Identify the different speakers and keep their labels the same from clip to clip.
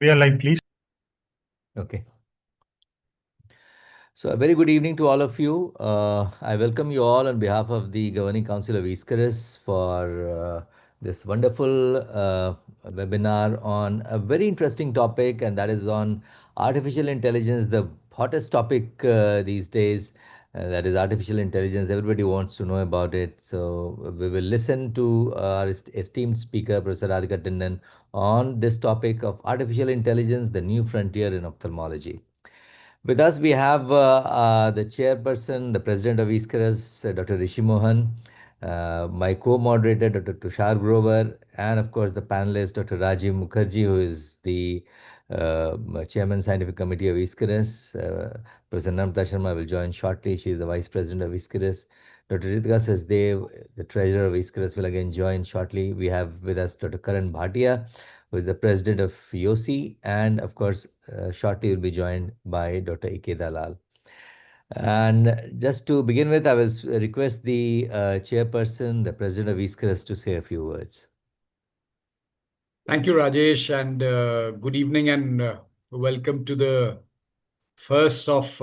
Speaker 1: We are live, please.
Speaker 2: Okay. So a very good evening to all of you. I welcome you all on behalf of the Governing Council of ISCRIS for this wonderful webinar on a very interesting topic, and that is on artificial intelligence, the hottest topic these days. That is artificial intelligence. Everybody wants to know about it. So we will listen to our esteemed speaker, Professor Radhika Tandon, on this topic of artificial intelligence, the new frontier in ophthalmology. With us, we have the chairperson, the president of ISCRIS, Dr. Rishi Mohan, my co-moderator, Dr. Tushar Grover, and of course, the panelist, Dr. Rajiv Mukherjee, who is the chairman, scientific committee of ISCRIS. Professor Namrata Sharma will join shortly. She is the vice president of ISCRIS. Dr. Ritika Sasdev, the treasurer of ISCRIS, will again join shortly. We have with us Dr. Karan Bhatia, who is the president of YOSI, and of course, shortly will be joined by Dr. Ike Dalal. And just to begin with, I will request the chairperson, the president of ISCRIS, to say a few words.
Speaker 3: Thank you, Rajesh, and good evening and welcome to the first of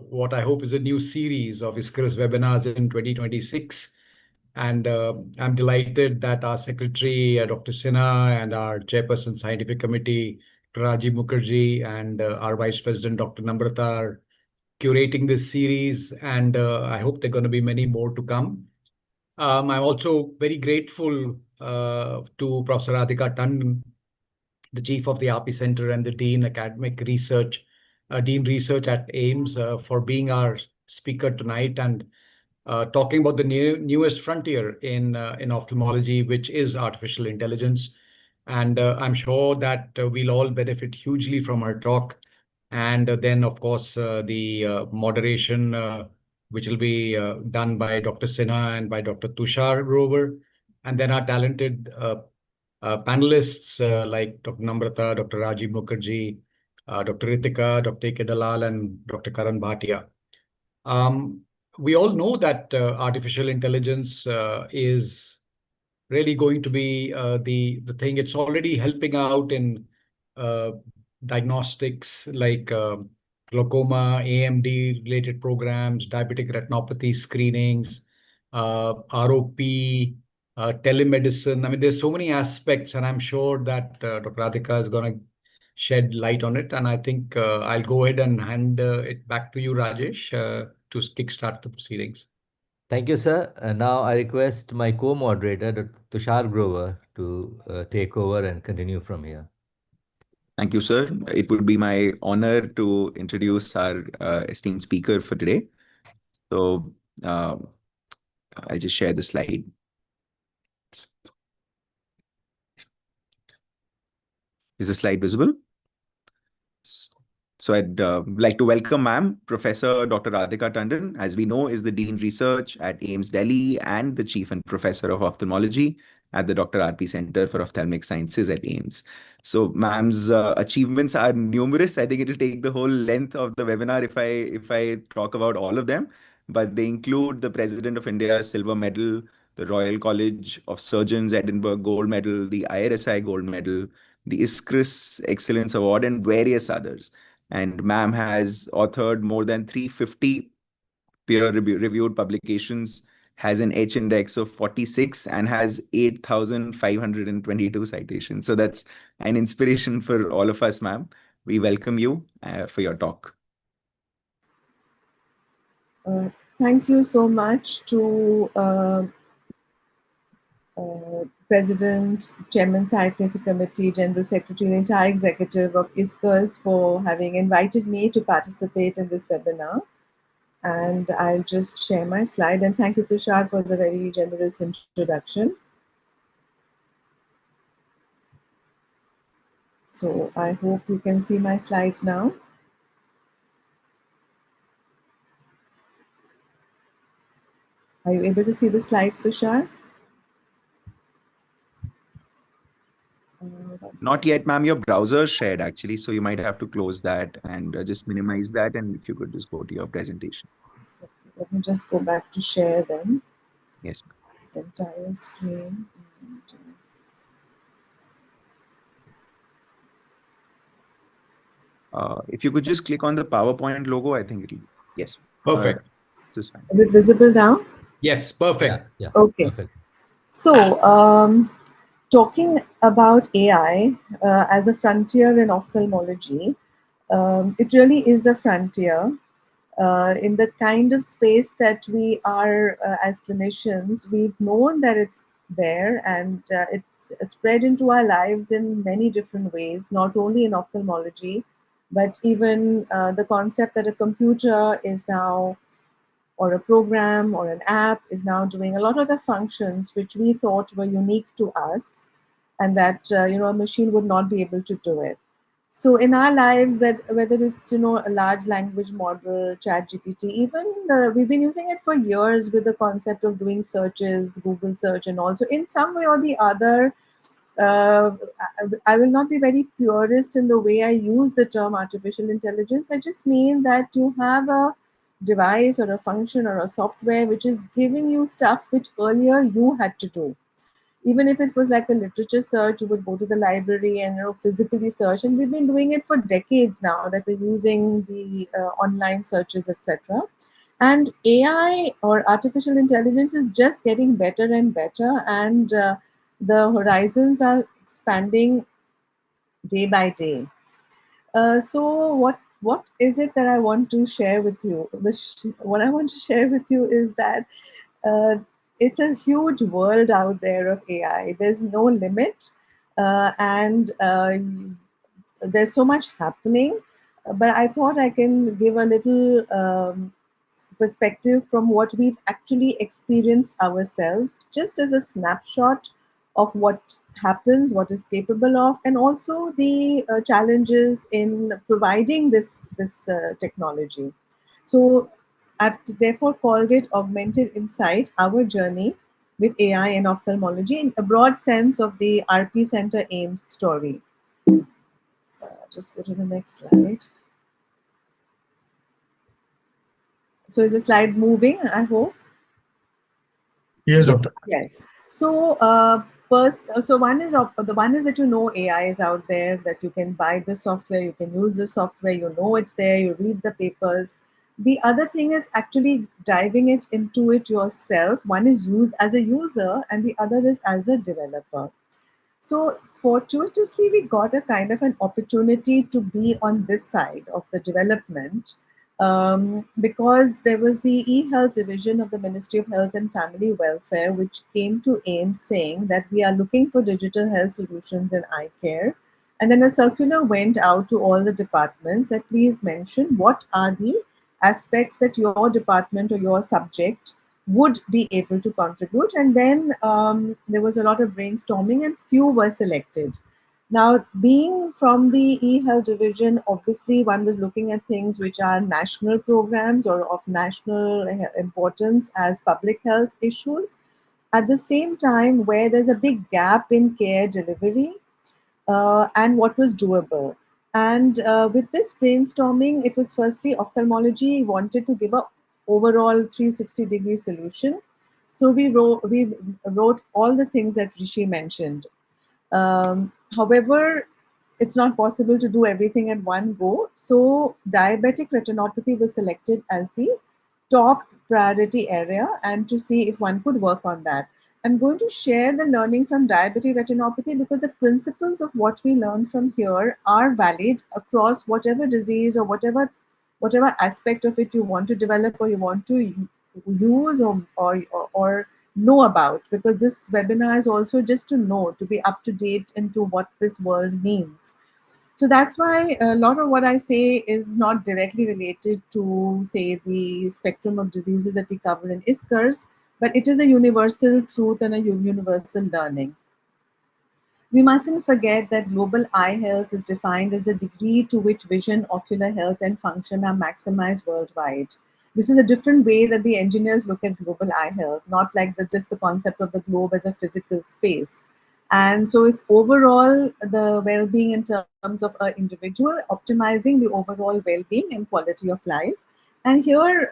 Speaker 3: what I hope is a new series of ISCRIS webinars in 2026. And I'm delighted that our secretary, Dr. Sinha, and our chairperson, scientific committee, Rajiv Mukherjee, and our vice president, Dr. Namrata, are curating this series. And I hope there are going to be many more to come. I'm also very grateful to Professor Radhika Tandon, the chief of the RP Center and the Dean Academic Research, Dean Research at AIMS, for being our speaker tonight and talking about the newest frontier in ophthalmology, which is artificial intelligence. And I'm sure that we'll all benefit hugely from her talk. And then, of course, the moderation, which will be done by Dr. Sinha and by Dr. Tushar Grover. And then our talented panelists like Dr. Namrata, Dr. Rajiv Mukherjee, Dr. Ritika, Dr. Ike Dalal, and Dr. Karan Bhatia. We all know that artificial intelligence is really going to be the thing. It's already helping out in diagnostics like glaucoma, AMD-related programs, diabetic retinopathy screenings, ROP, telemedicine. I mean, there's so many aspects, and I'm sure that Dr. Radhika is going to shed light on it. And I think I'll go ahead and hand it back to you, Rajesh, to kickstart the proceedings.
Speaker 2: Thank you, sir. And now I request my co-moderator, Dr. Tushar Grover, to take over and continue from here.
Speaker 4: Thank you, sir. It would be my honor to introduce our esteemed speaker for today. So I'll just share the slide. Is the slide visible? So I'd like to welcome ma'am, Professor Dr. Radhika Tandon, as we know, is the Dean Research at AIMS Delhi and the Chief and Professor of Ophthalmology at the Dr. RP Center for Ophthalmic Sciences at AIMS. So ma'am's achievements are numerous. I think it'll take the whole length of the webinar if I talk about all of them, but they include the President of India's Silver Medal, the Royal College of Surgeons Edinburgh Gold Medal, the IRSI Gold Medal, the ISCRIS Excellence Award, and various others. And ma'am has authored more than 350 peer-reviewed publications, has an H-index of 46, and has 8,522 citations. So that's an inspiration for all of us, ma'am. We welcome you for your talk.
Speaker 5: Thank you so much to President, Chairman, Scientific Committee, General Secretary, and the entire executive of ISCRIS for having invited me to participate in this webinar. And I'll just share my slide. And thank you, Tushar, for the very generous introduction. So I hope you can see my slides now. Are you able to see the slides, Tushar?
Speaker 4: Not yet, ma'am. Your browser shared actually, so you might have to close that and just minimize that. And if you could just go to your presentation.
Speaker 5: Okay, let me just go back to share then.
Speaker 4: Yes.
Speaker 5: The entire screen.
Speaker 4: If you could just click on the PowerPoint logo, I think it'll, yes.
Speaker 3: Perfect.
Speaker 4: This is fine.
Speaker 5: Is it visible now?
Speaker 3: Yes,
Speaker 2: Yeah,
Speaker 3: perfect.
Speaker 2: yeah,
Speaker 5: Okay.
Speaker 2: perfect.
Speaker 5: So, talking about AI as a frontier in ophthalmology, it really is a frontier in the kind of space that we are as clinicians. We've known that it's there, and it's spread into our lives in many different ways, not only in ophthalmology, but even the concept that a computer is now, or a program or an app is now doing a lot of the functions which we thought were unique to us, and that a machine would not be able to do it. So in our lives, whether it's a large language model, chat gpt, even we've been using it for years with the concept of doing searches, Google search, and also in some way or the other, uh, I will not be very purist in the way I use the term artificial intelligence. I just mean that you have a device or a function or a software which is giving you stuff which earlier you had to do. Even if it was like a literature search, you would go to the library and physically search. And we've been doing it for decades now, that we're using the online searches, etc. And AI, or artificial intelligence, is just getting better and better, and the horizons are expanding day by day. So what is it that I want to share with you? What I want to share with you is that uh, it's a huge world out there of AI. There's no limit, and there's so much happening. But I thought I can give a little perspective from what we've actually experienced ourselves, just as a snapshot of what happens, what is capable of, and also the challenges in providing this technology. So I've therefore called it Augmented Insight, Our Journey with AI and Ophthalmology, in a broad sense of the RP Center AIMS story. Just go to the next slide. So is the slide moving, I hope?
Speaker 1: Yes, doctor.
Speaker 5: Yes. So, so one is the one is that AI is out there, that you can buy the software, you can use the software, it's there, you read the papers. The other thing is actually diving into it yourself. One is use as a user, and the other is as a developer. So fortuitously, we got a kind of an opportunity to be on this side of the development, because there was the e-health division of the Ministry of Health and Family Welfare, which came to AIM saying that we are looking for digital health solutions in eye care. And then a circular went out to all the departments that please mention what are the aspects that your department or your subject would be able to contribute. And then there was a lot of brainstorming, and few were selected. Now, being from the e-health division, obviously one was looking at things which are national programs or of national importance as public health issues. At the same time, where there's a big gap in care delivery, and what was doable. And with this brainstorming, it was firstly ophthalmology wanted to give a overall 360-degree solution. So we wrote all the things that Rishi mentioned. However, it's not possible to do everything at one go. So diabetic retinopathy was selected as the top priority area, and to see if one could work on that. I'm going to share the learning from diabetic retinopathy, because the principles of what we learn from here are valid across whatever disease or whatever aspect of it you want to develop or you want to use or know about, because this webinar is also just to know, to be up to date into what this world means. So that's why a lot of what I say is not directly related to, say, the spectrum of diseases that we cover in ISCRS, but it is a universal truth and a universal learning. We mustn't forget that global eye health is defined as a degree to which vision, ocular health, and function are maximized worldwide. This is a different way that the engineers look at global eye health, not like just the concept of the globe as a physical space. And so it's overall the well-being in terms of an individual, optimizing the overall well-being and quality of life. And here,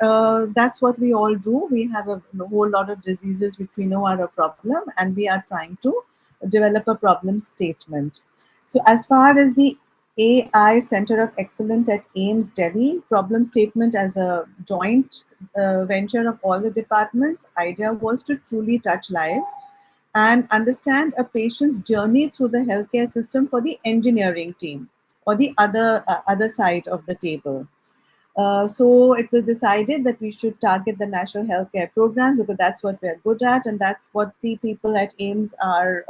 Speaker 5: that's what we all do. We have a whole lot of diseases which we know are a problem, and we are trying to develop a problem statement. So as far as the AI Center of Excellence at AIMS Delhi. Problem statement as a joint venture of all the departments. Idea was to truly touch lives and understand a patient's journey through the healthcare system for the engineering team or the other side of the table. So it was decided that we should target the national healthcare programs because that's what we're good at and that's what the people at AIMS are,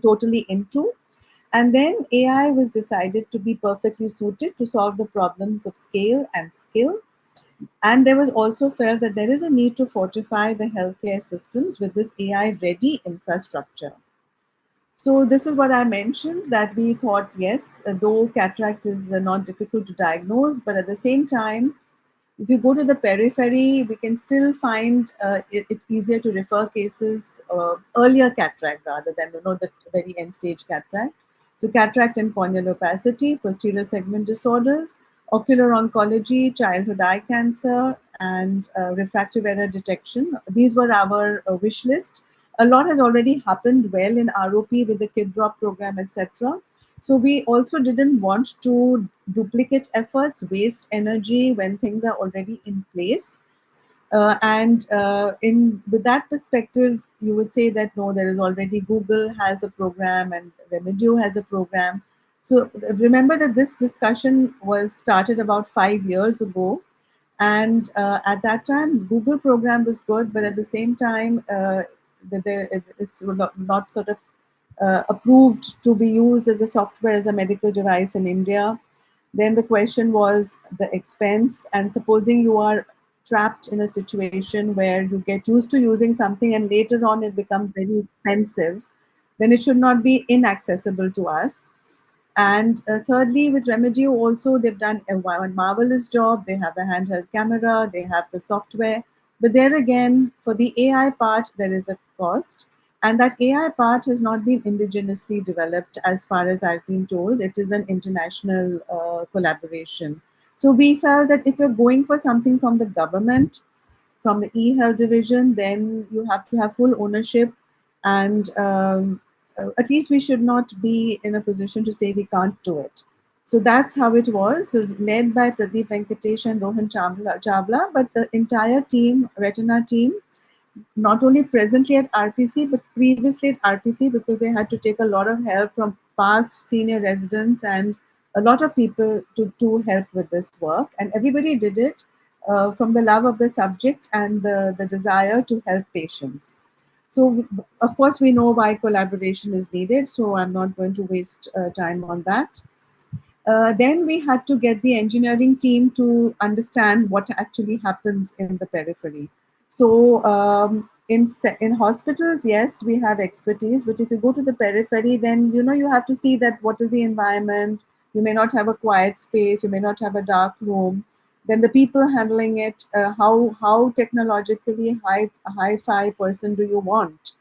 Speaker 5: totally into. And then AI was decided to be perfectly suited to solve the problems of scale and skill. And there was also felt that there is a need to fortify the healthcare systems with this AI ready infrastructure. So this is what I mentioned, that we thought, yes, though cataract is not difficult to diagnose, but at the same time, if you go to the periphery, we can still find it easier to refer cases earlier cataract rather than the very end stage cataract. So cataract and corneal opacity, posterior segment disorders, ocular oncology, childhood eye cancer, and refractive error detection. These were our wish list. A lot has already happened well in ROP with the Kid Drop program, etc. So we also didn't want to duplicate efforts, waste energy when things are already in place. In with that perspective, you would say that no, there is already Google has a program and Remedio has a program. So remember that this discussion was started about 5 years ago, and at that time, Google program was good, but at the same time, it's not sort of approved to be used as a software as a medical device in India. Then the question was the expense, and supposing you are trapped in a situation where you get used to using something and later on it becomes very expensive, then it should not be inaccessible to us. And thirdly, with Remedio also, they've done a marvelous job. They have the handheld camera, they have the software. But there again, for the AI part, there is a cost. And that AI part has not been indigenously developed as far as I've been told. It is an international collaboration. So we felt that if you're going for something from the government, from the e-health division, then you have to have full ownership, and at least we should not be in a position to say we can't do it. So that's how it was, so led by Pradeep Venkatesh and Rohan Chavla, but the entire team, retina team, not only presently at RPC, but previously at RPC, because they had to take a lot of help from past senior residents and a lot of people to help with this work. And everybody did it from the love of the subject and the desire to help patients. So, of course, we know why collaboration is needed, so I'm not going to waste time on that. Then we had to get the engineering team to understand what actually happens in the periphery. So in hospitals, yes, we have expertise, but if you go to the periphery, then you have to see that what is the environment. You may not have a quiet space. You may not have a dark room. Then the people handling it, how technologically hi-fi person do you want?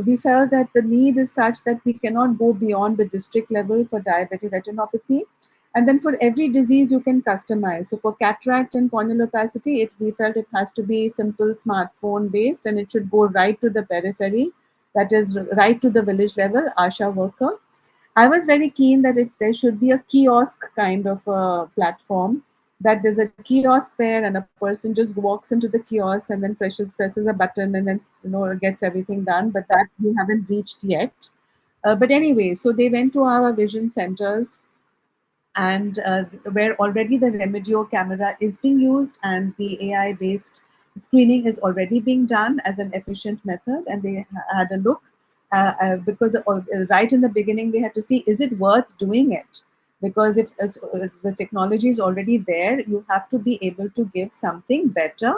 Speaker 5: We felt that the need is such that we cannot go beyond the district level for diabetic retinopathy. And then for every disease, you can customize. So for cataract and corneal opacity, we felt it has to be simple smartphone based, and it should go right to the periphery, that is right to the village level, ASHA worker. I was very keen that there should be a kiosk kind of a platform, that there's a kiosk there and a person just walks into the kiosk and then presses a button and then gets everything done. But that we haven't reached yet. But anyway, so they went to our vision centers, and where already the Remedio camera is being used and the AI based screening is already being done as an efficient method, and they had a look because right in the beginning we had to see, is it worth doing it? Because if the technology is already there, you have to be able to give something better,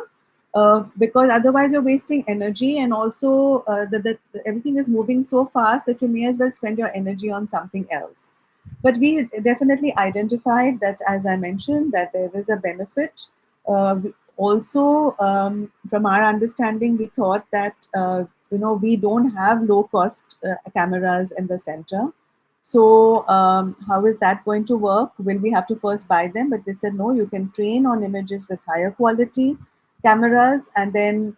Speaker 5: because otherwise you're wasting energy, and also everything is moving so fast that you may as well spend your energy on something else. But we definitely identified that, as I mentioned, that there is a benefit. Also, from our understanding, we thought that we don't have low-cost cameras in the center. So how is that going to work? Will we have to first buy them? But they said, no, you can train on images with higher quality cameras and then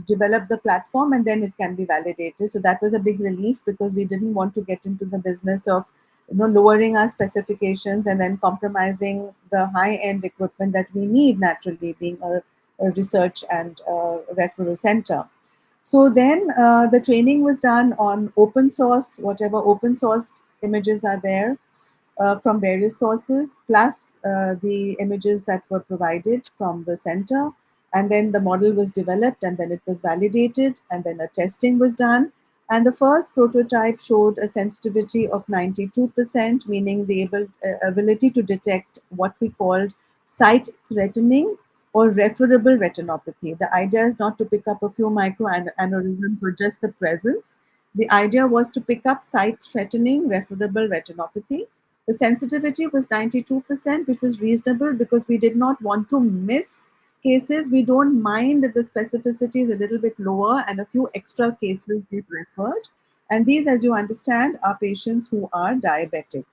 Speaker 5: develop the platform, and then it can be validated. So that was a big relief, because we didn't want to get into the business of lowering our specifications and then compromising the high-end equipment that we need naturally, being a research and referral center. So then the training was done on open source, whatever open source images are there from various sources, plus the images that were provided from the center. And then the model was developed, and then it was validated, and then a testing was done. And the first prototype showed a sensitivity of 92%, meaning the ability to detect what we called sight-threatening or referable retinopathy. The idea is not to pick up a few microaneurysms or just the presence. The idea was to pick up sight-threatening referable retinopathy. The sensitivity was 92%, which was reasonable because we did not want to miss cases. We don't mind if the specificity is a little bit lower and a few extra cases get referred. And these, as you understand, are patients who are diabetic.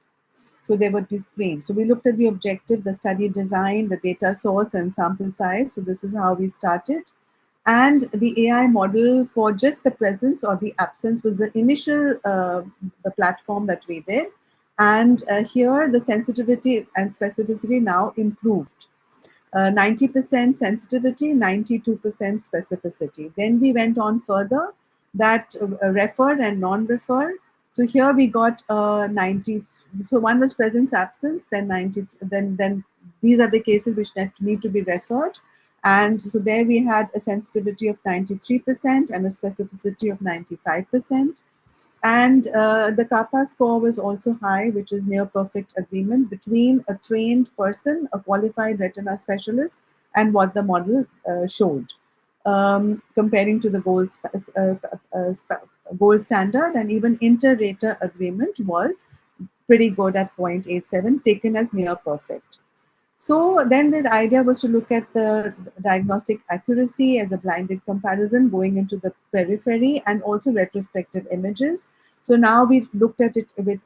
Speaker 5: So they would be screened. So we looked at the objective, the study design, the data source, and sample size. So this is how we started. And the AI model for just the presence or the absence was the initial the platform that we did. And here the sensitivity and specificity now improved. 90% sensitivity, 92% specificity. Then we went on further that referred and non-referred. So here we got 90. So one was presence absence, then 90. Then these are the cases which need to be referred. And so there we had a sensitivity of 93% and a specificity of 95%. And the kappa score was also high, which is near perfect agreement between a trained person, a qualified retina specialist, and what the model showed, comparing to the gold standard. And even inter-rater agreement was pretty good at 0.87, taken as near perfect. So then the idea was to look at the diagnostic accuracy as a blinded comparison going into the periphery and also retrospective images. So now we looked at it with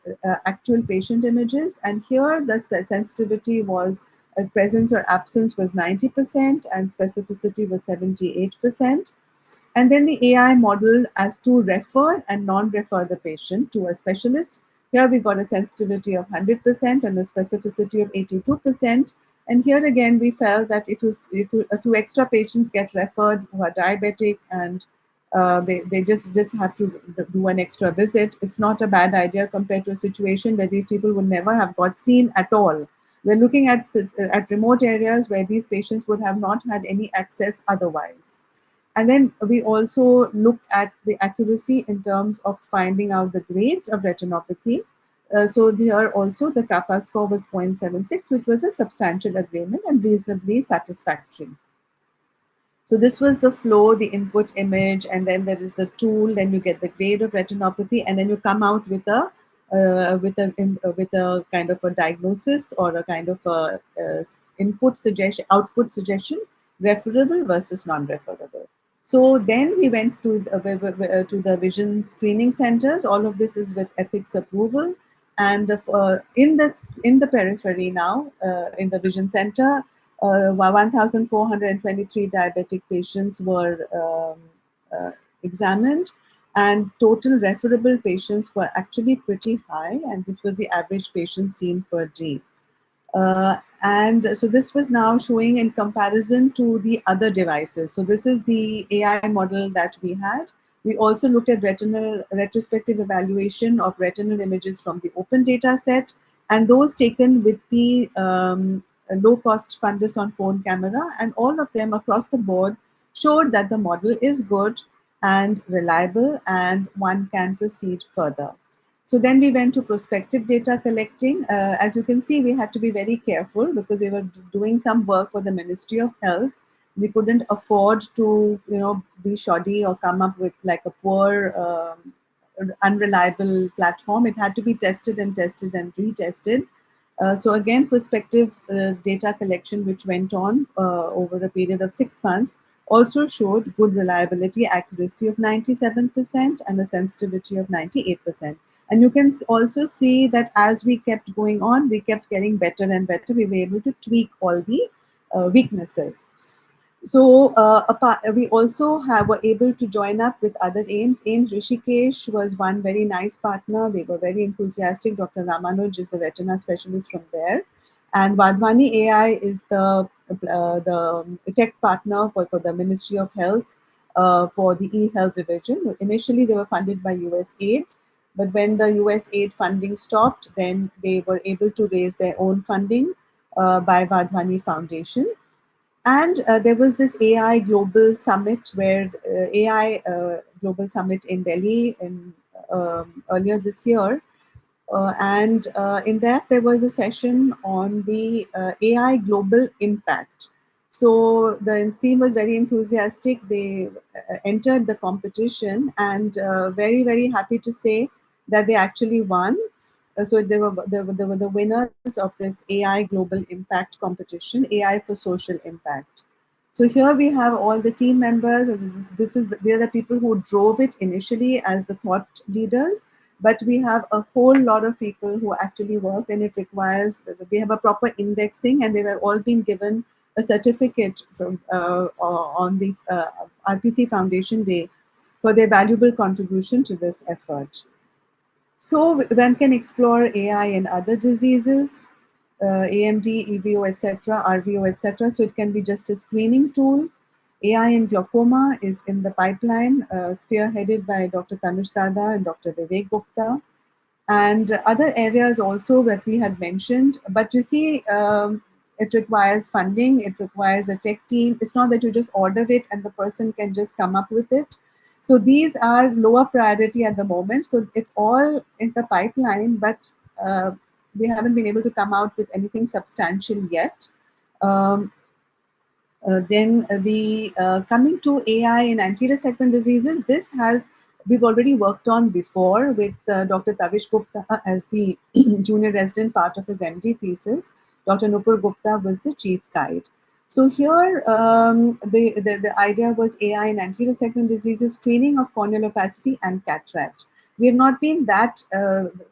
Speaker 5: actual patient images, and here the sensitivity was presence or absence was 90% and specificity was 78%. And then the AI model as to refer and non-refer the patient to a specialist. Here we got a sensitivity of 100% and a specificity of 82%. And here again, we felt that if a few extra patients get referred who are diabetic and they just have to do an extra visit, it's not a bad idea compared to a situation where these people would never have got seen at all. We're looking at remote areas where these patients would have not had any access otherwise. And then we also looked at the accuracy in terms of finding out the grades of retinopathy. So there also the kappa score was 0.76, which was a substantial agreement and reasonably satisfactory. So this was the flow, the input image, and then there is the tool. Then you get the grade of retinopathy, and then you come out with a kind of a diagnosis or a kind of a output suggestion, referable versus non-referable. So then we went to the vision screening centers. All of this is with ethics approval, and in the periphery now, in the vision center, 1,423 diabetic patients were examined, and total referable patients were actually pretty high, and this was the average patient seen per day. And so this was now showing in comparison to the other devices. So this is the AI model that we had. We also looked at retrospective evaluation of retinal images from the open data set, and those taken with the low-cost fundus on phone camera, and all of them across the board showed that the model is good and reliable, and one can proceed further. So then we went to prospective data collecting. As you can see, we had to be very careful because we were doing some work for the Ministry of Health. We couldn't afford to, be shoddy or come up with like a poor, unreliable platform. It had to be tested and retested. So again, prospective data collection, which went on over a period of 6 months, also showed good reliability, accuracy of 97% and a sensitivity of 98%. And you can also see that as we kept going on, we kept getting better and better. We were able to tweak all the weaknesses. So we also were able to join up with other AIMS. AIMS Rishikesh was one very nice partner. They were very enthusiastic. Dr. Ramanuj is a retina specialist from there. And Vadhwani AI is the tech partner for the Ministry of Health for the e-health division. Initially, they were funded by US aid. But when the US aid funding stopped, then they were able to raise their own funding by Vadhwani Foundation. And there was this AI Global Summit where AI Global Summit in Delhi earlier this year. And in that, there was a session on the AI global impact. So the team was very enthusiastic. They entered the competition and very, very happy to say that they actually won. So they were the winners of this AI Global Impact competition, AI for Social Impact. So here we have all the team members. And they're the people who drove it initially as the thought leaders. But we have a whole lot of people who actually work, and it requires, we have a proper indexing, and they were all being given a certificate from on the RPC Foundation Day for their valuable contribution to this effort. So one can explore AI in other diseases, AMD, EVO, etc., RVO, etc. So it can be just a screening tool. AI in glaucoma is in the pipeline, spearheaded by Dr. Tanush Dada and Dr. Vivek Gupta, and other areas also that we had mentioned. But you see, it requires funding, it requires a tech team. It's not that you just order it and the person can just come up with it. So these are lower priority at the moment. So it's all in the pipeline, but we haven't been able to come out with anything substantial yet. Then the coming to AI in anterior segment diseases, we've already worked on before with Dr. Tavish Gupta as the junior resident part of his MD thesis. Dr. Nupur Gupta was the chief guide. So here, the idea was AI in anterior segment diseases, screening of corneal opacity and cataract. We have not been that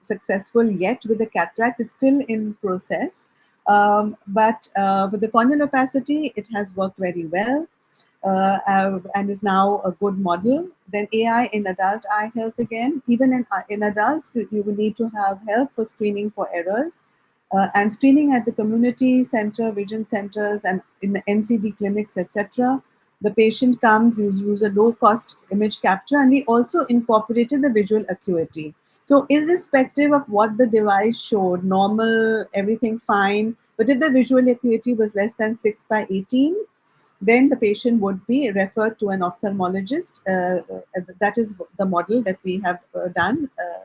Speaker 5: successful yet with the cataract. It's still in process. But with the corneal opacity, it has worked very well and is now a good model. Then AI in adult eye health again. Even in adults, you will need to have help for screening for errors. And screening at the community center, vision centers, and in the NCD clinics, etc. The patient comes, you use a low-cost image capture, and we also incorporated the visual acuity. So irrespective of what the device showed, normal, everything fine, but if the visual acuity was less than 6/18, then the patient would be referred to an ophthalmologist. That is the model that we have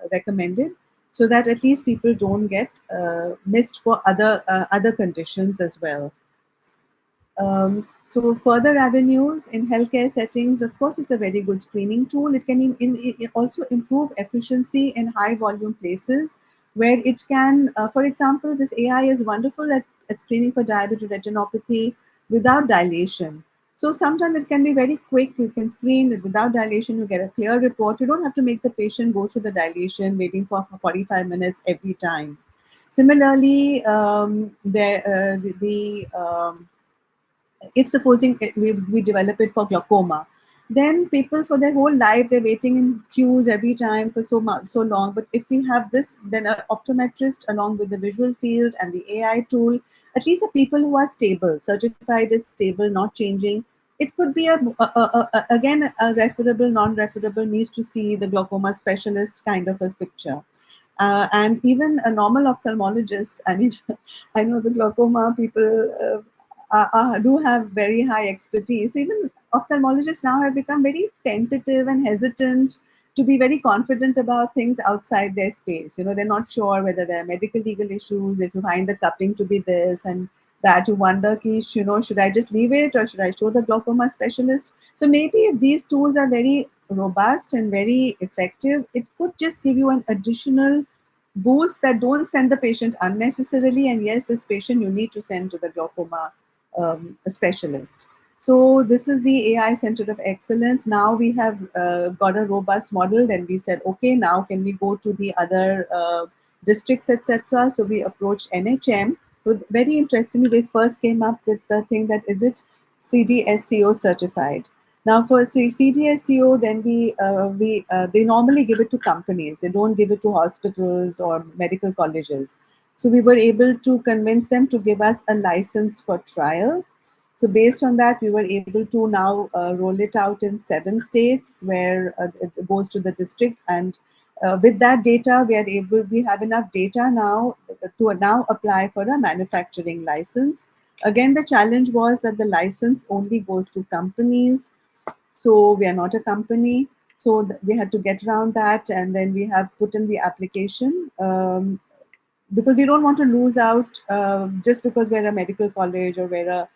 Speaker 5: recommended, so that at least people don't get missed for other conditions as well. So further avenues in healthcare settings, of course, it's a very good screening tool. It can it also improve efficiency in high volume places where it can, for example, this AI is wonderful at screening for diabetic retinopathy without dilation. So sometimes it can be very quick. You can screen without dilation, you get a clear report. You don't have to make the patient go through the dilation, waiting for 45 minutes every time. Similarly, if supposing we develop it for glaucoma, then people for their whole life they're waiting in queues every time for so long. But if we have this, then an optometrist along with the visual field and the AI tool, at least the people who are stable, certified as stable, not changing. It could be again a referable, non-referable, needs to see the glaucoma specialist kind of a picture. And even a normal ophthalmologist, I mean, I know the glaucoma people do have very high expertise. So even ophthalmologists now have become very tentative and hesitant to be very confident about things outside their space. You know, they're not sure whether there are medical legal issues. If you find the cupping to be this and that, you wonder, you know, should I just leave it or should I show the glaucoma specialist? So maybe if these tools are very robust and very effective, it could just give you an additional boost that don't send the patient unnecessarily. And yes, this patient you need to send to the glaucoma specialist. So this is the AI Center of Excellence. Now we have got a robust model. Then we said, okay, now can we go to the other districts, etc. So we approached NHM. So very interestingly, they first came up with the thing that is it CDSCO certified. Now for CDSCO, then they normally give it to companies. They don't give it to hospitals or medical colleges. So we were able to convince them to give us a license for trial. So based on that, we were able to now roll it out in 7 states where it goes to the district. And with that data, we have enough data now to now apply for a manufacturing license. Again, the challenge was that the license only goes to companies. So we are not a company. So we had to get around that, and then we have put in the application. Because we don't want to lose out just because we're a medical college or we're a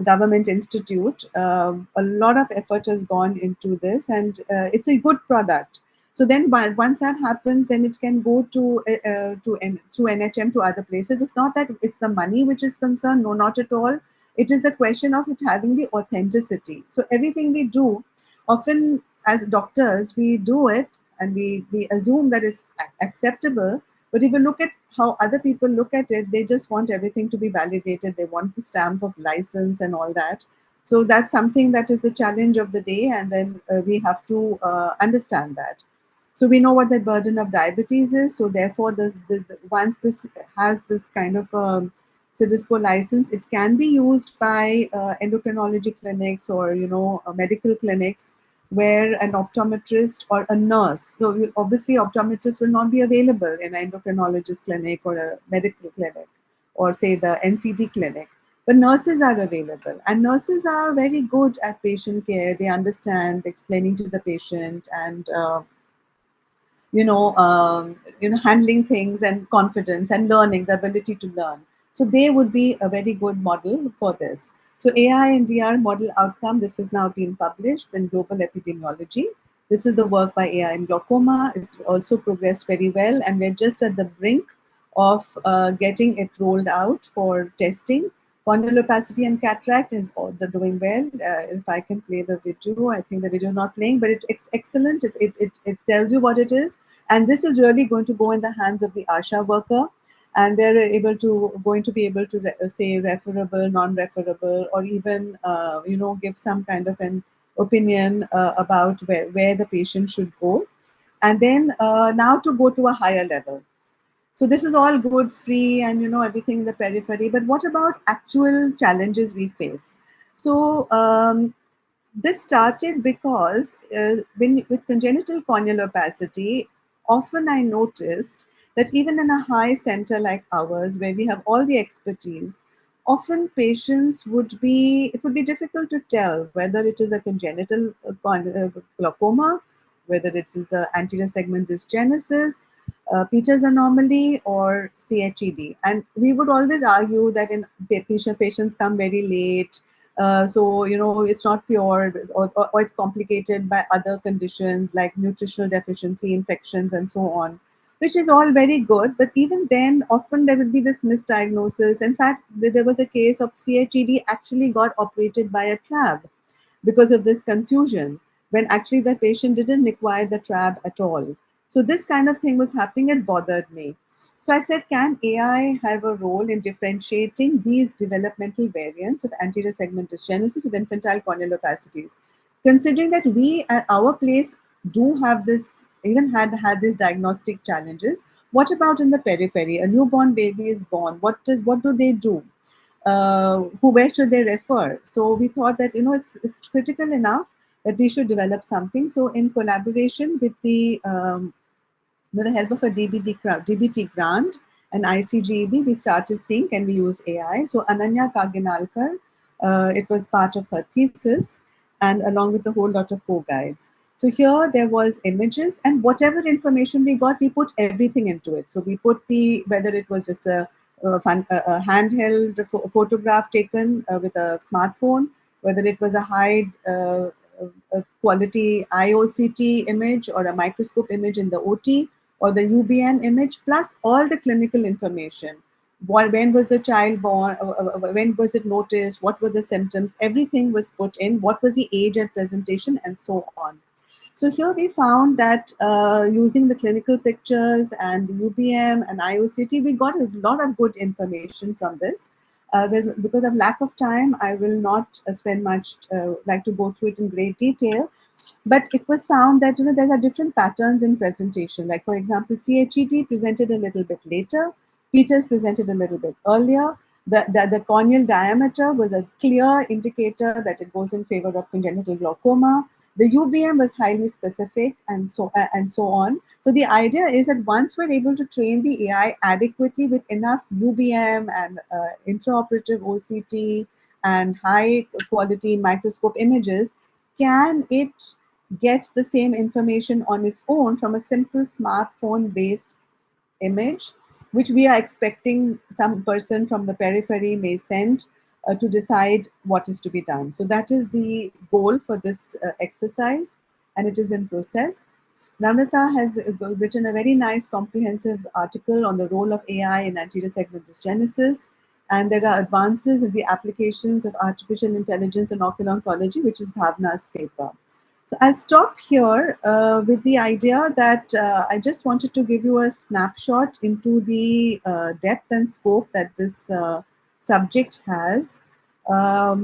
Speaker 5: government institute. A lot of effort has gone into this, and it's a good product. So then once that happens, then it can go through NHM to other places. It's not that it's the money which is concerned. No, not at all. It is the question of it having the authenticity. So everything we do, often as doctors, we do it and we assume that it's acceptable. But if you look at how other people look at it, they just want everything to be validated. They want the stamp of license and all that. So that's something that is the challenge of the day. And then we have to understand that. So we know what the burden of diabetes is. So therefore, once this has this kind of CDSCO license, it can be used by endocrinology clinics or medical clinics where an optometrist or a nurse. So obviously, optometrists will not be available in an endocrinologist clinic or a medical clinic, or say the NCT clinic. But nurses are available, and nurses are very good at patient care. They understand explaining to the patient and handling things and confidence and learning, the ability to learn. So they would be a very good model for this. So AI and DR model outcome, this has now been published in Global Epidemiology. This is the work by AI in glaucoma. It's also progressed very well, and we're just at the brink of getting it rolled out for testing. Corneal opacity and cataract is doing well. If I can play the video, I think the video is not playing, but it's excellent. It tells you what it is. And this is really going to go in the hands of the ASHA worker. And they're going to be able to say referable, non-referable, or even, give some kind of an opinion about where the patient should go. And then now to go to a higher level. So this is all good, free, and everything in the periphery. But what about actual challenges we face? So this started because with congenital corneal opacity, often I noticed that even in a high center like ours, where we have all the expertise, often patients it would be difficult to tell whether it is a congenital glaucoma, whether it is an anterior segment dysgenesis, Peters anomaly, or CHED. And we would always argue that in patients come very late, so it's not pure, or it's complicated by other conditions like nutritional deficiency, infections, and so on, which is all very good. But even then, often there would be this misdiagnosis. In fact, there was a case of CHED actually got operated by a trab because of this confusion, when actually the patient didn't require the trab at all. So this kind of thing was happening. It bothered me. So I said, can AI have a role in differentiating these developmental variants of anterior segment dysgenesis with infantile corneal opacities? Considering that we at our place do have this, even had these diagnostic challenges, what about in the periphery? A newborn baby is born. What do they do? Where should they refer? So we thought that it's critical enough that we should develop something. So in collaboration with the help of a DBT grant and ICGEB, we started seeing, can we use AI? So Ananya Kaginalkar, it was part of her thesis, and along with a whole lot of co-guides. So here there was images, and whatever information we got, we put everything into it. So we put whether it was just a handheld photograph taken with a smartphone, whether it was a high quality IOCT image or a microscope image in the OT, or the UBM image, plus all the clinical information. When was the child born? When was it noticed? What were the symptoms? Everything was put in. What was the age and presentation, and so on. So here we found that using the clinical pictures and the UBM and IOCT, we got a lot of good information from this. Because of lack of time, I will not spend much like to go through it in great detail. But it was found that there are different patterns in presentation. Like for example, CHET presented a little bit later, Peters presented a little bit earlier. The corneal diameter was a clear indicator that it goes in favor of congenital glaucoma. The UBM was highly specific, and so on. So the idea is that once we're able to train the AI adequately with enough UBM and intraoperative OCT and high quality microscope images, can it get the same information on its own from a simple smartphone based image, which we are expecting some person from the periphery may send to decide what is to be done. So that is the goal for this exercise, and it is in process. Namrata has written a very nice comprehensive article on the role of AI in anterior segment dysgenesis, and there are advances in the applications of artificial intelligence in ocular oncology, which is Bhavna's paper. So I'll stop here with the idea that I just wanted to give you a snapshot into the depth and scope that this subject has. I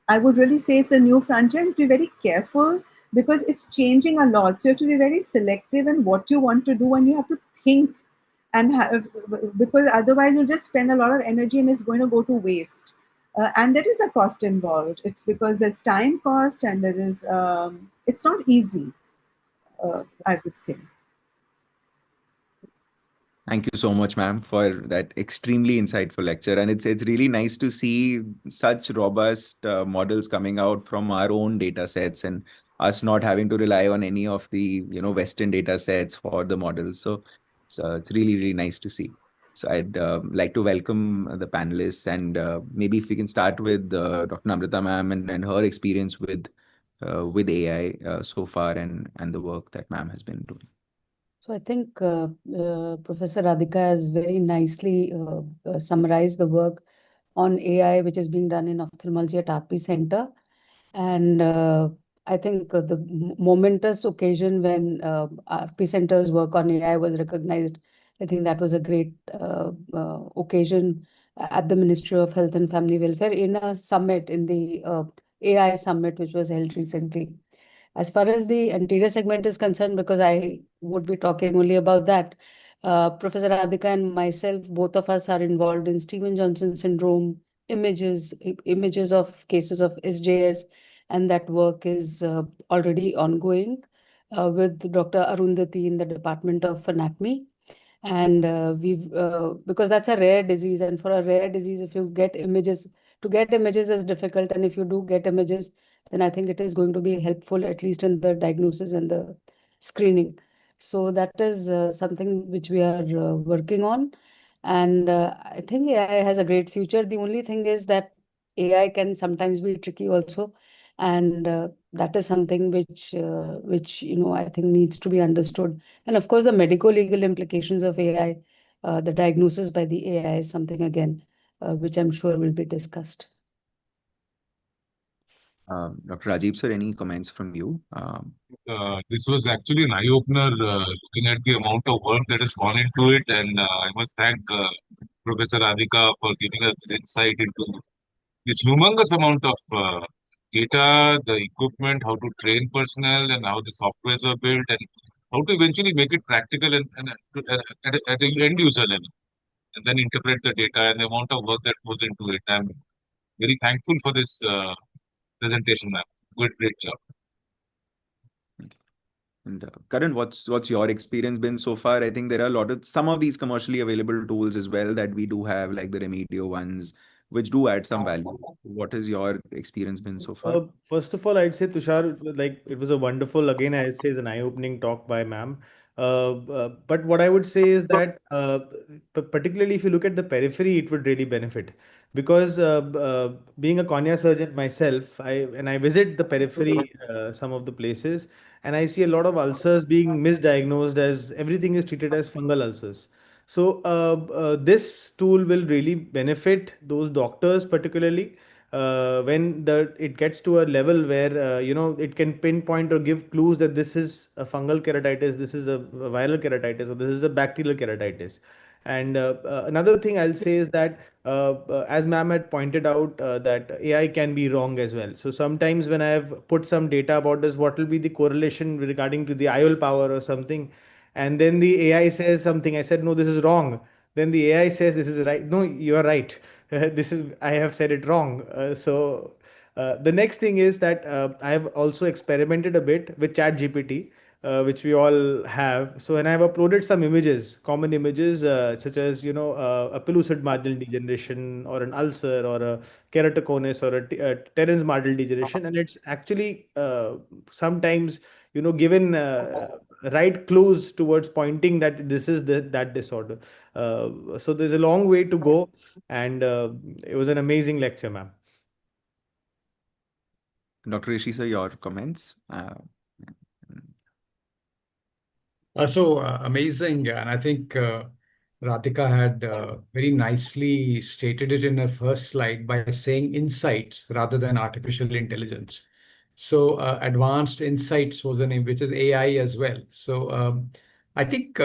Speaker 5: would really say it's a new frontier, and be very careful because it's changing a lot. So you have to be very selective in what you want to do, and you have to think and have, because otherwise you just spend a lot of energy and it's going to go to waste. And there is a cost involved. It's because there's time cost, and there is it's not easy, I would say.
Speaker 4: Thank you so much, ma'am, for that extremely insightful lecture. And it's really nice to see such robust models coming out from our own data sets and us not having to rely on any of the Western data sets for the models. So it's really, really nice to see. So I'd like to welcome the panelists, and maybe if we can start with Dr. Namrata ma'am and her experience with AI so far, and the work that ma'am has been doing.
Speaker 6: So I think Professor Radhika has very nicely summarized the work on AI, which is being done in ophthalmology at RP Center. And I think the momentous occasion when RP Center's work on AI was recognized, I think that was a great occasion at the Ministry of Health and Family Welfare in a summit, in the AI summit, which was held recently. As far as the anterior segment is concerned, because I would be talking only about that, Professor Radhika and myself, both of us are involved in Stevens-Johnson syndrome images of cases of SJS, and that work is already ongoing with Dr. Arundhati in the Department of Anatomy. And because that's a rare disease, and for a rare disease, if you get images, to get images is difficult, and if you do get images, then I think it is going to be helpful, at least in the diagnosis and the screening. So that is something which we are working on. And I think AI has a great future. The only thing is that AI can sometimes be tricky also. And that is something which, I think needs to be understood. And of course, the medico-legal implications of AI, the diagnosis by the AI is something, again, which I'm sure will be discussed.
Speaker 4: Dr. Rajeev, sir, any comments from you?
Speaker 1: This was actually an eye-opener, looking at the amount of work that has gone into it, and I must thank Professor Radhika for giving us this insight into this humongous amount of data, the equipment, how to train personnel, and how the softwares were built, and how to eventually make it practical at the end user level, and then interpret the data and the amount of work that goes into it. I'm very thankful for this presentation, ma'am. Great job.
Speaker 4: And Karan, what's your experience been so far? I think there are some of these commercially available tools as well that we do have, like the Remedio ones, which do add some value. What has your experience been so far?
Speaker 7: First of all, I'd say, Tushar, like it was a wonderful, again, I'd say, it's an eye-opening talk by ma'am. But what I would say is that, particularly if you look at the periphery, it would really benefit, because being a cornea surgeon myself, I visit the periphery, some of the places, and I see a lot of ulcers being misdiagnosed as everything is treated as fungal ulcers. So this tool will really benefit those doctors, particularly when it gets to a level where it can pinpoint or give clues that this is a fungal keratitis, this is a viral keratitis, or this is a bacterial keratitis. And another thing I'll say is that, as ma'am had pointed out, that AI can be wrong as well. So sometimes when I have put some data about this, what will be the correlation regarding to the IOL power or something, and then the AI says something, I said, no, this is wrong. Then the AI says, this is right. No, you are right. This is, I have said it wrong. The next thing is that I have also experimented a bit with ChatGPT, which we all have. So, and I have uploaded some images, common images, such as, a pellucid marginal degeneration, or an ulcer, or a keratoconus, or a Terence marginal degeneration, and it's actually sometimes, given right clues towards pointing that this is that disorder. So there's a long way to go, and it was an amazing lecture, ma'am.
Speaker 4: Dr. Rishi, sir, your comments?
Speaker 3: Amazing. And I think Radhika had very nicely stated it in her first slide by saying insights rather than artificial intelligence. So advanced insights was the name, which is AI as well. So I think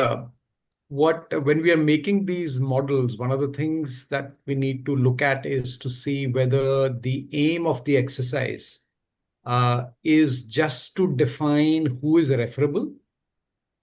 Speaker 3: when we are making these models, one of the things that we need to look at is to see whether the aim of the exercise is just to define who is referable,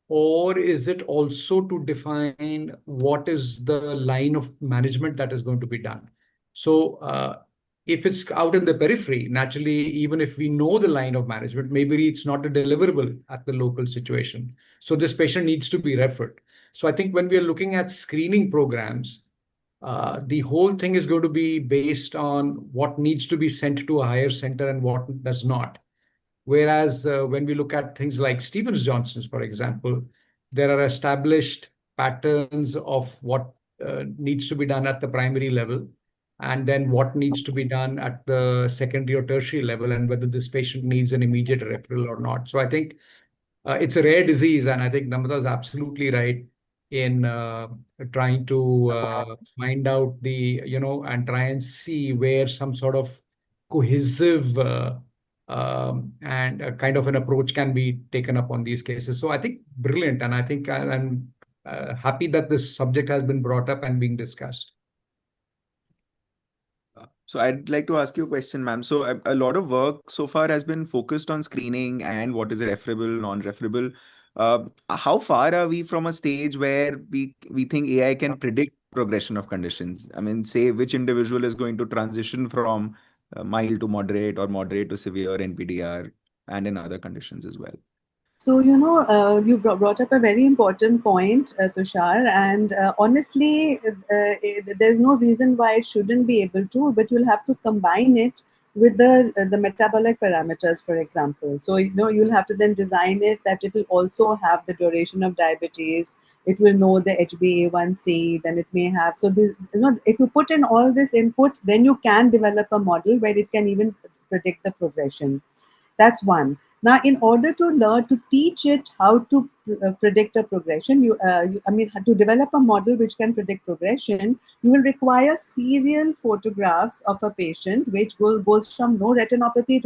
Speaker 3: or is it also to define what is the line of management that is going to be done? So, if it's out in the periphery, naturally, even if we know the line of management, maybe it's not a deliverable at the local situation. So, this patient needs to be referred. So, I think when we are looking at screening programs, the whole thing is going to be based on what needs to be sent to a higher center and what does not. Whereas when we look at things like Stevens-Johnson's, for example, there are established patterns of what needs to be done at the primary level, and then what needs to be done at the secondary or tertiary level, and whether this patient needs an immediate referral or not. So I think it's a rare disease, and I think Namrata is absolutely right in trying to find out and try and see where some sort of cohesive and a kind of an approach can be taken up on these cases. So I think brilliant, and I think I'm happy that this subject has been brought up and being discussed.
Speaker 4: So I'd like to ask you a question, ma'am. So a lot of work so far has been focused on screening and what is referable, non-referable. How far are we from a stage where we think AI can predict progression of conditions? I mean, say which individual is going to transition from mild to moderate or moderate to severe in PDR and in other conditions as well.
Speaker 5: So, you brought up a very important point, Tushar, and honestly, there's no reason why it shouldn't be able to, but you'll have to combine it with the metabolic parameters, for example. So, you'll have to then design it that it will also have the duration of diabetes, it will know the HbA1c, then it may have, so this, if you put in all this input, then you can develop a model where it can even predict the progression. That's one. Now, in order to learn to teach it how to predict a progression, to develop a model which can predict progression, you will require serial photographs of a patient, which goes from no retinopathy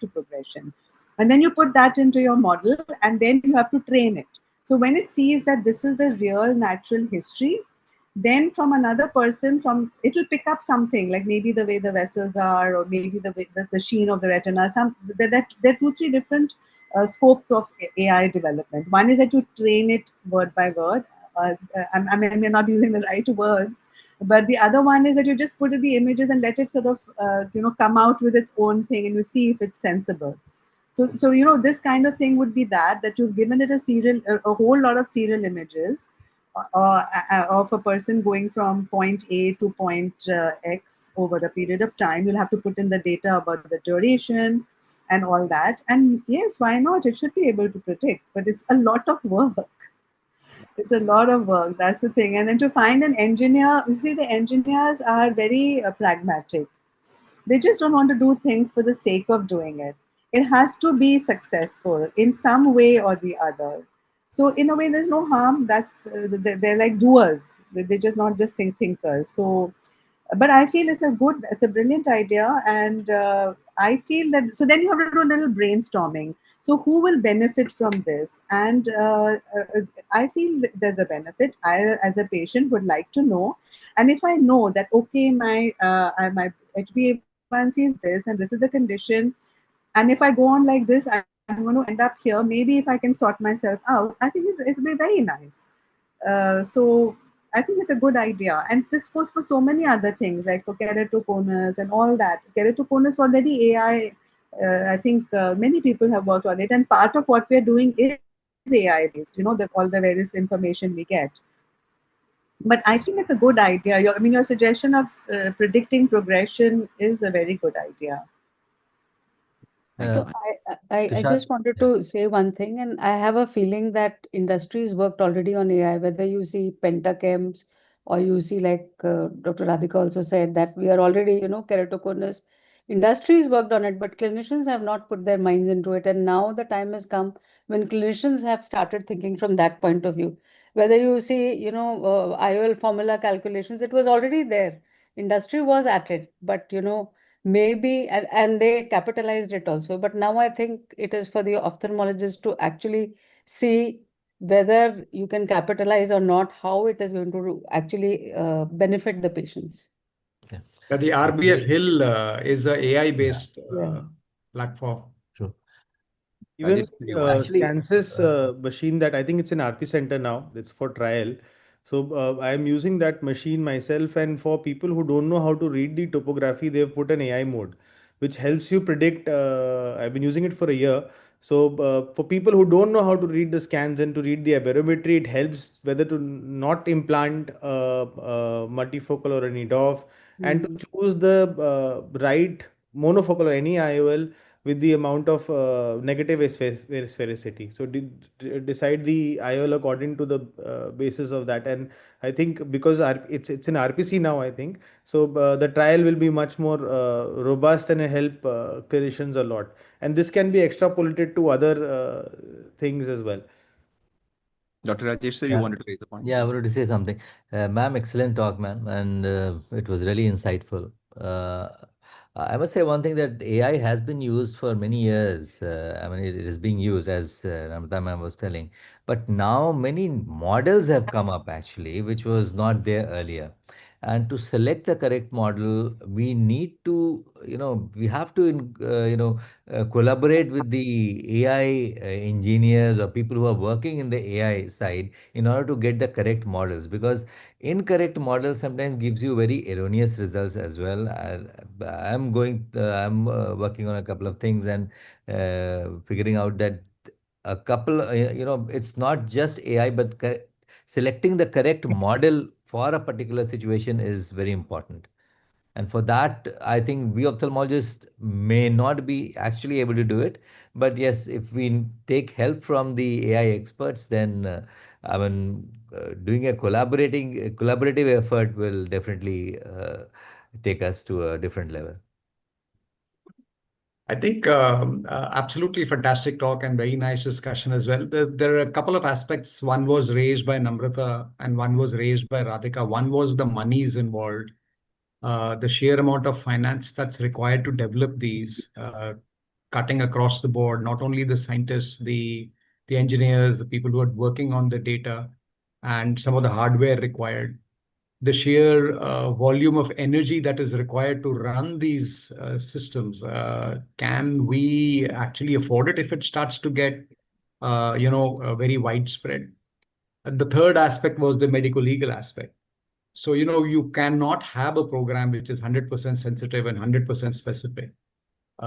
Speaker 5: to progression. And then you put that into your model, and then you have to train it. So when it sees that this is the real natural history, then from another person, it'll pick up something like maybe the way the vessels are, or maybe the sheen of the retina. There are 2-3 different scopes of AI development. One is that you train it word by word. I mean, we're not using the right words, but the other one is that you just put in the images and let it sort of come out with its own thing, and you see if it's sensible. So this kind of thing would be that you've given it a whole lot of serial images of a person going from point A to point X over a period of time. You'll have to put in the data about the duration and all that. And yes, why not? It should be able to predict, but it's a lot of work. It's a lot of work. That's the thing. And then to find an engineer, you see, the engineers are very pragmatic. They just don't want to do things for the sake of doing it. It has to be successful in some way or the other. So in a way, there's no harm. They're like doers. They're just not just thinkers. So, but I feel it's a brilliant idea, and I feel that, so then you have to do a little brainstorming. So who will benefit from this? And I feel that there's a benefit. I, as a patient, would like to know. And if I know that, okay, my HbA1c is this, and this is the condition, and if I go on like this, I'm going to end up here. Maybe if I can sort myself out, I think it'll be very nice. So I think it's a good idea. And this goes for so many other things, like for keratoconus and all that. Keratoconus already AI, I think many people have worked on it. And part of what we're doing is AI based, all the various information we get. But I think it's a good idea. Your suggestion of predicting progression is a very good idea.
Speaker 4: Thank you,
Speaker 6: So
Speaker 2: Uh,
Speaker 4: ma'am.
Speaker 6: I
Speaker 2: Tushar,
Speaker 6: just wanted
Speaker 2: yeah.
Speaker 6: to say one thing, and I have a feeling that industries worked already on AI, whether you see Pentachems or you see, like Dr. Radhika also said, that we are already, keratoconus. Industries worked on it, but clinicians have not put their minds into it. And now the time has come when clinicians have started thinking from that point of view. Whether you see, IOL formula calculations, it was already there. Industry was at it, but maybe, and they capitalized it also. But now I think it is for the ophthalmologist to actually see whether you can capitalize or not, how it is going to actually benefit the patients.
Speaker 2: Yeah.
Speaker 3: The RBF Hill is a AI
Speaker 2: Yeah.
Speaker 3: based
Speaker 6: Yeah.
Speaker 3: platform.
Speaker 2: True.
Speaker 7: Even
Speaker 4: Rajesh, you want to
Speaker 2: Actually,
Speaker 7: Scansys machine that I think it's in RP Center now. It's for trial. So I'm using that machine myself, and for people who don't know how to read the topography, they've put an AI mode, which helps you predict. I've been using it for a year. So for people who don't know how to read the scans and to read the aberrometry, it helps whether to not implant multifocal or any DOF, and to
Speaker 6: Mm.
Speaker 7: choose the right monofocal or any IOL with the amount of negative sphericity. So decide the IOL according to the basis of that. And I think because it's in RPC now, I think so the trial will be much more robust and help clinicians a lot. And this can be extrapolated to other things as well.
Speaker 4: Dr. Rajesh, sir, you
Speaker 2: yeah.
Speaker 4: wanted to raise a point?
Speaker 2: Yeah, I wanted to say something. Ma'am, excellent talk, ma'am, and it was really insightful. Uh, I must say one thing, that AI has been used for many years. I mean, it is being used, as Namrata ma'am was telling. But now many models have come up actually, which was not there earlier. And to select the correct model, we need to, we have to, collaborate with the AI engineers or people who are working in the AI side in order to get the correct models, because incorrect models sometimes gives you very erroneous results as well. I'm working on a couple of things, and figuring out that a couple, it's not just AI, but selecting the correct model for a particular situation is very important. And for that, I think we ophthalmologists may not be actually able to do it. But yes, if we take help from the AI experts, then doing a collaborative effort will definitely take us to a different level.
Speaker 3: I think absolutely fantastic talk and very nice discussion as well. There are a couple of aspects. One was raised by Namrata and one was raised by Radhika. One was the monies involved, the sheer amount of finance that's required to develop these, cutting across the board, not only the scientists, the engineers, the people who are working on the data, and some of the hardware required, the sheer volume of energy that is required to run these systems. Can we actually afford it if it starts to get, very widespread? And the third aspect was the medical legal aspect. So, you cannot have a program which is 100% sensitive and 100% specific.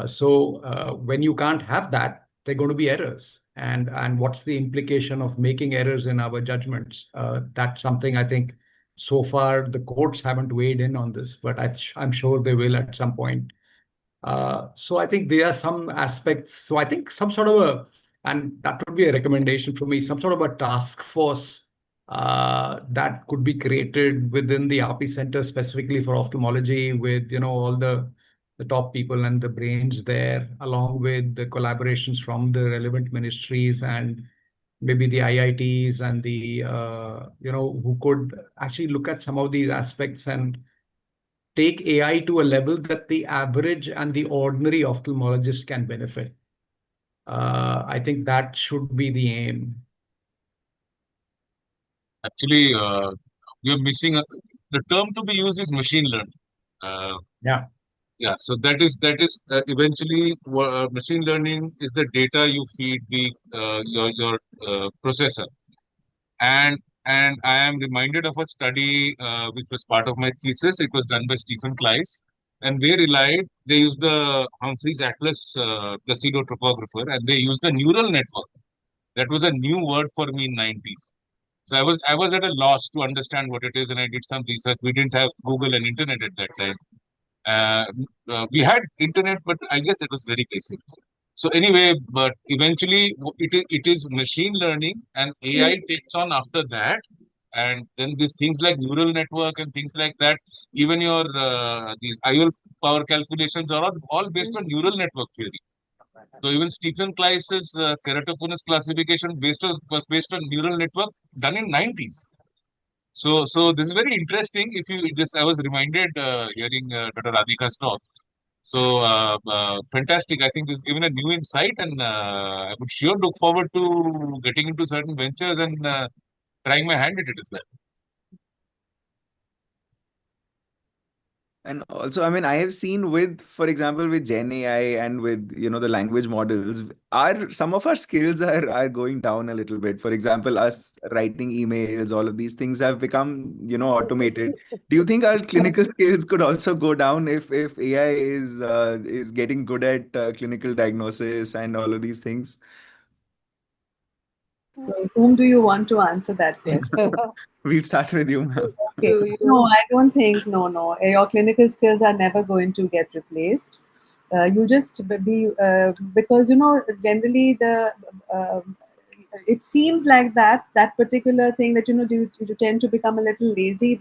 Speaker 3: So when you can't have that, there are going to be errors. And what's the implication of making errors in our judgments? That's something I think so far the courts haven't weighed in on this, but I'm sure they will at some point. So I think there are some aspects. So I think some sort of and that would be a recommendation for me, some sort of a task force that could be created within the RP Center specifically for ophthalmology, with all the top people and the brains there, along with the collaborations from the relevant ministries and maybe the IITs and the who could actually look at some of these aspects and take AI to a level that the average and the ordinary ophthalmologist can benefit. I think that should be the aim.
Speaker 1: Actually, we are missing the term to be used is machine learning.
Speaker 3: Yeah.
Speaker 1: Yeah, so that is eventually machine learning is the data you feed the your processor. And I am reminded of a study which was part of my thesis. It was done by Stephen Kleiss, and they used the Humphreys Atlas Placido topographer, and they used the neural network. That was a new word for me in 90s. So I was at a loss to understand what it is, and I did some research. We didn't have Google and internet at that time. Uh, we had internet, but I guess it was very basic. So anyway, but eventually it is machine learning and AI takes on after that, and then these things like neural network and things like that. Even your these IOL power calculations are all based on neural network theory. So even Stephen Kleiss's keratoconus classification was based on neural network done in 90s. So this is very interesting. If you just, I was reminded hearing Dr. Radhika's talk. So fantastic. I think this has given a new insight, and I would sure look forward to getting into certain ventures and trying my hand at it as well.
Speaker 4: And also, I mean, I have seen with, for example, with Gen AI and with, the language models, some of our skills are going down a little bit. For example, us writing emails, all of these things have become, automated. Do you think our clinical skills could also go down if AI is getting good at clinical diagnosis and all of these things?
Speaker 5: So, whom do you want to answer that question?
Speaker 4: We'll start with you, ma'am.
Speaker 5: Okay. No, I don't think. No. Your clinical skills are never going to get replaced. You just be because generally uh, it seems like that particular thing that you tend to become a little lazy,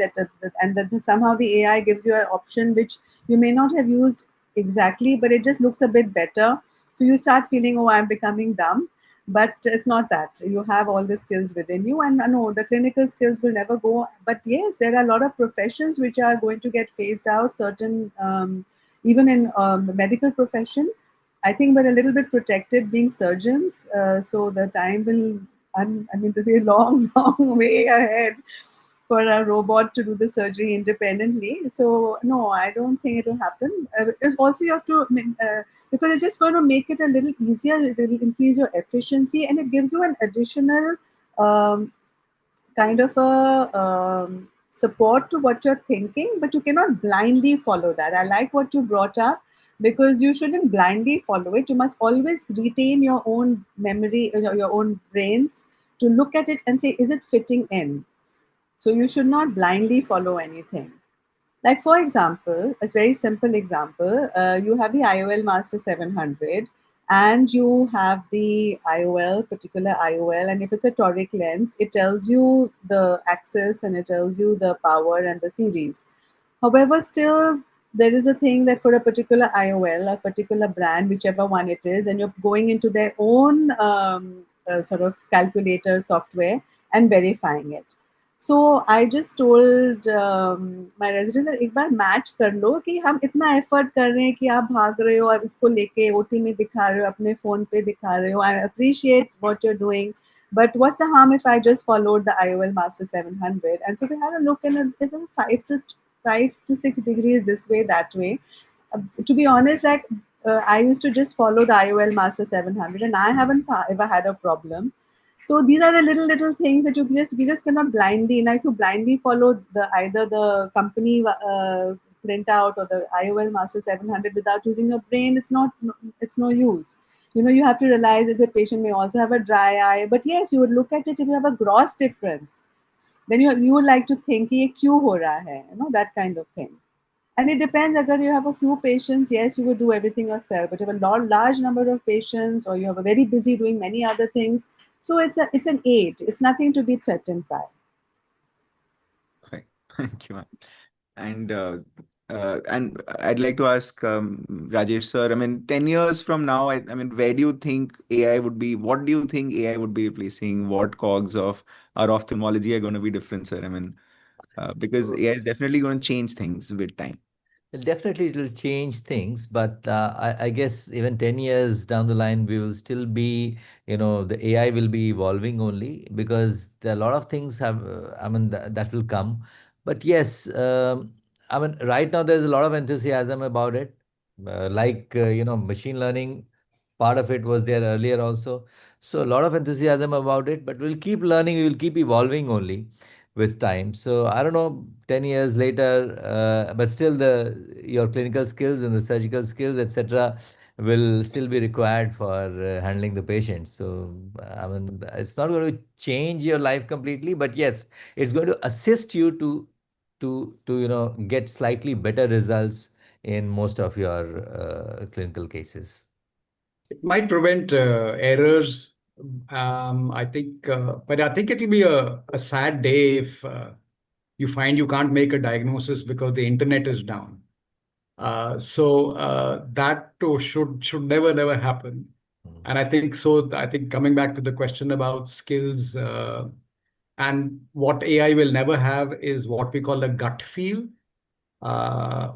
Speaker 5: and that somehow the AI gives you an option which you may not have used exactly, but it just looks a bit better. So you start feeling, oh, I'm becoming dumb. But it's not that. You have all the skills within you, and no, the clinical skills will never go. But yes, there are a lot of professions which are going to get phased out. Certain even in the medical profession, I think we're a little bit protected being surgeons. So the time will, I mean, to be a long, long way ahead for a robot to do the surgery independently. So no, I don't think it'll happen. It's also you have to, because it's just going to make it a little easier. It will increase your efficiency, and it gives you an additional um, kind of a support to what you're thinking, but you cannot blindly follow that. I like what you brought up, because you shouldn't blindly follow it. You must always retain your own memory, your own brains, to look at it and say, is it fitting in? So you should not blindly follow anything. Like, for example, a very simple example, you have the IOL Master 700, and you have the particular IOL, and if it's a toric lens, it tells you the axis and it tells you the power and the series. However, still, there is a thing that for a particular IOL, a particular brand, whichever one it is, and you're going into their own sort of calculator software and verifying it. So I just told my residents that एक बार match कर लो कि हम इतना effort कर रहे हैं कि आप भाग रहे हो, आप इसको लेके OT में दिखा रहे हो, अपने phone पे दिखा रहे हो. I appreciate what you're doing, but what's the harm if I just followed the IOL Master 700? And so we had a look, and it was 5 to 6 degrees this way, that way. To be honest, like I used to just follow the IOL Master 700, and I haven't ever had a problem. So these are the little things that we just cannot blindly. And if you blindly follow either the company printout or the IOL Master 700 without using your brain, it's no use. You have to realize that the patient may also have a dry eye. But yes, you would look at it if you have a gross difference. Then you would like to think कि ये क्यों हो रहा है, that kind of thing. And it depends. Agar you have a few patients, yes, you would do everything yourself. But you have a large number of patients, or you have a very busy doing many other things, so it's an aid. It's nothing to be threatened by.
Speaker 4: Perfect. Thank you, ma'am. And I'd like to ask Rajesh sir, I mean, 10 years from now, I mean, where do you think AI would be? What do you think AI would be replacing? What cogs of our ophthalmology are going to be different, sir? I mean, because AI is definitely going to change things with time.
Speaker 2: Definitely, it will change things, but I guess even 10 years down the line, we will still be, the AI will be evolving only because there are a lot of things I mean, that will come. But yes, I mean, right now there's a lot of enthusiasm about it. Machine learning, part of it was there earlier also. So a lot of enthusiasm about it, but we'll keep learning, we will keep evolving only with time. So I don't know, 10 years later, but still your clinical skills and the surgical skills, etc., will still be required for handling the patient. So I mean, it's not going to change your life completely, but yes, it's going to assist you to get slightly better results in most of your clinical cases.
Speaker 3: It might prevent errors. I think, but I think it'll be a sad day if you find you can't make a diagnosis because the internet is down. That too should never happen.
Speaker 2: Mm.
Speaker 3: And I think so. I think coming back to the question about skills, and what AI will never have is what we call a gut feel,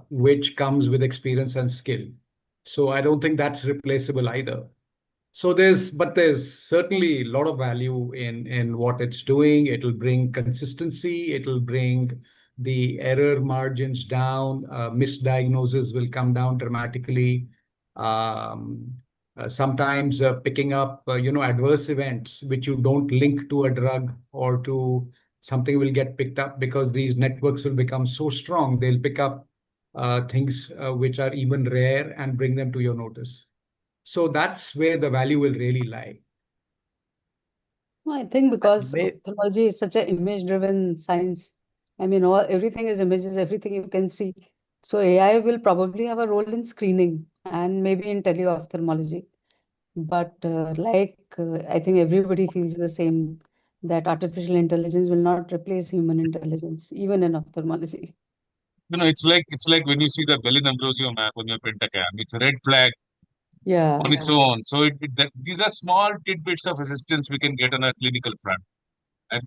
Speaker 3: which comes with experience and skill. So I don't think that's replaceable either. So there's certainly a lot of value in what it's doing. It'll bring consistency. It'll bring the error margins down. Misdiagnosis will come down dramatically. Um, Sometimes picking up, adverse events which you don't link to a drug or to something will get picked up because these networks will become so strong. They'll pick up things which are even rare and bring them to your notice. So that's where the value will really lie.
Speaker 6: No, I think because
Speaker 2: May,
Speaker 6: ophthalmology is such an image-driven science. I mean, everything is images, everything you can see. So AI will probably have a role in screening and maybe in teleophthalmology. But I think everybody feels the same that artificial intelligence will not replace human intelligence, even in ophthalmology.
Speaker 1: It's like when you see the Bellin Ambrosio map on your pentacam. It's a red flag
Speaker 6: Yeah.
Speaker 1: on its own. So these are small tidbits of assistance we can get on a clinical front.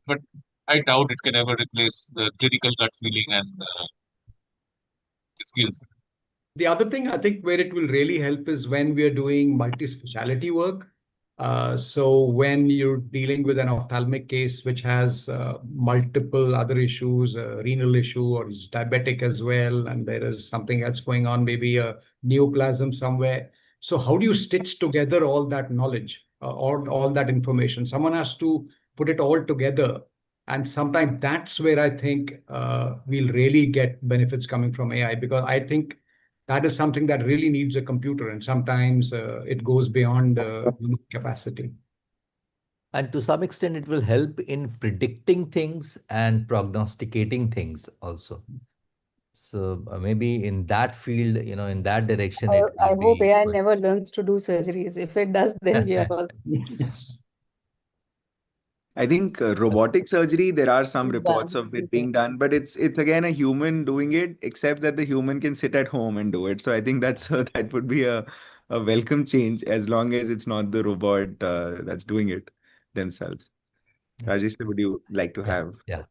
Speaker 1: But I doubt it can ever replace the clinical gut feeling and skills.
Speaker 3: The other thing I think where it will really help is when we are doing multi-speciality work. So when you're dealing with an ophthalmic case which has multiple other issues, a renal issue or is diabetic as well, and there is something else going on, maybe a neoplasm somewhere. So how do you stitch together all that knowledge or all that information? Someone has to put it all together. And sometimes that's where I think we'll really get benefits coming from AI, because I think that is something that really needs a computer, and sometimes it goes beyond human capacity.
Speaker 2: and to some extent, it will help in predicting things and prognosticating things also. So maybe in that field, in that direction, it
Speaker 6: I
Speaker 2: will
Speaker 6: hope
Speaker 2: be
Speaker 6: AI
Speaker 2: good.
Speaker 6: never learns to do surgeries. If it does, then we are also.
Speaker 4: I think robotic surgery, there are some reports
Speaker 6: Done.
Speaker 4: of it being done, but it's again a human doing it, except that the human can sit at home and do it. So I think that's that would be a welcome change as long as it's not the robot that's doing it themselves.
Speaker 2: That's
Speaker 4: Rajesh, would you like to
Speaker 2: yeah,
Speaker 4: have?
Speaker 2: yeah.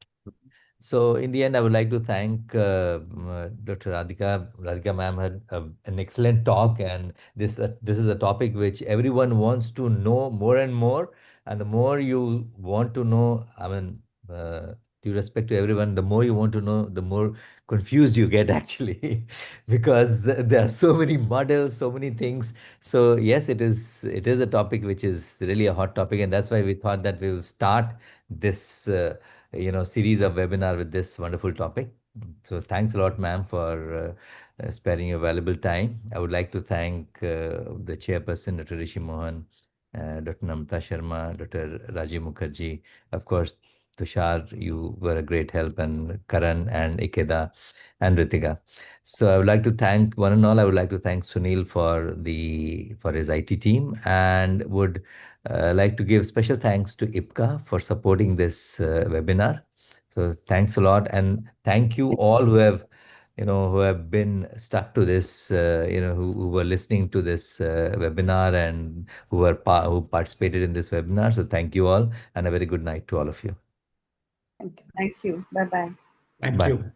Speaker 2: So in the end, I would like to thank Dr. Radhika ma'am had an excellent talk, and this is a topic which everyone wants to know more and more. And the more you want to know, I mean, due respect to everyone, the more you want to know, the more confused you get actually, because there are so many models, so many things. So yes, it is a topic which is really a hot topic, and that's why we thought that we will start this. Series of webinar with this wonderful topic. So thanks a lot, ma'am, for sparing your valuable time. I would like to thank the chairperson, Dr. Rishi Mohan, Dr. Namta Sharma, Dr. Rajiv Mukherjee, of course, Tushar, you were a great help, and Karan and Ikeda and Ritika. So I would like to thank one and all. I would like to thank Sunil for his IT team, and would like to give special thanks to IPCA for supporting this webinar. So thanks a lot, and thank you all who have been stuck to this, who were listening to this webinar, and who participated in this webinar. So thank you all, and a very good night to all of you.
Speaker 6: Thank you.
Speaker 5: Thank you. Bye bye.
Speaker 3: Thank
Speaker 2: Bye.
Speaker 3: you.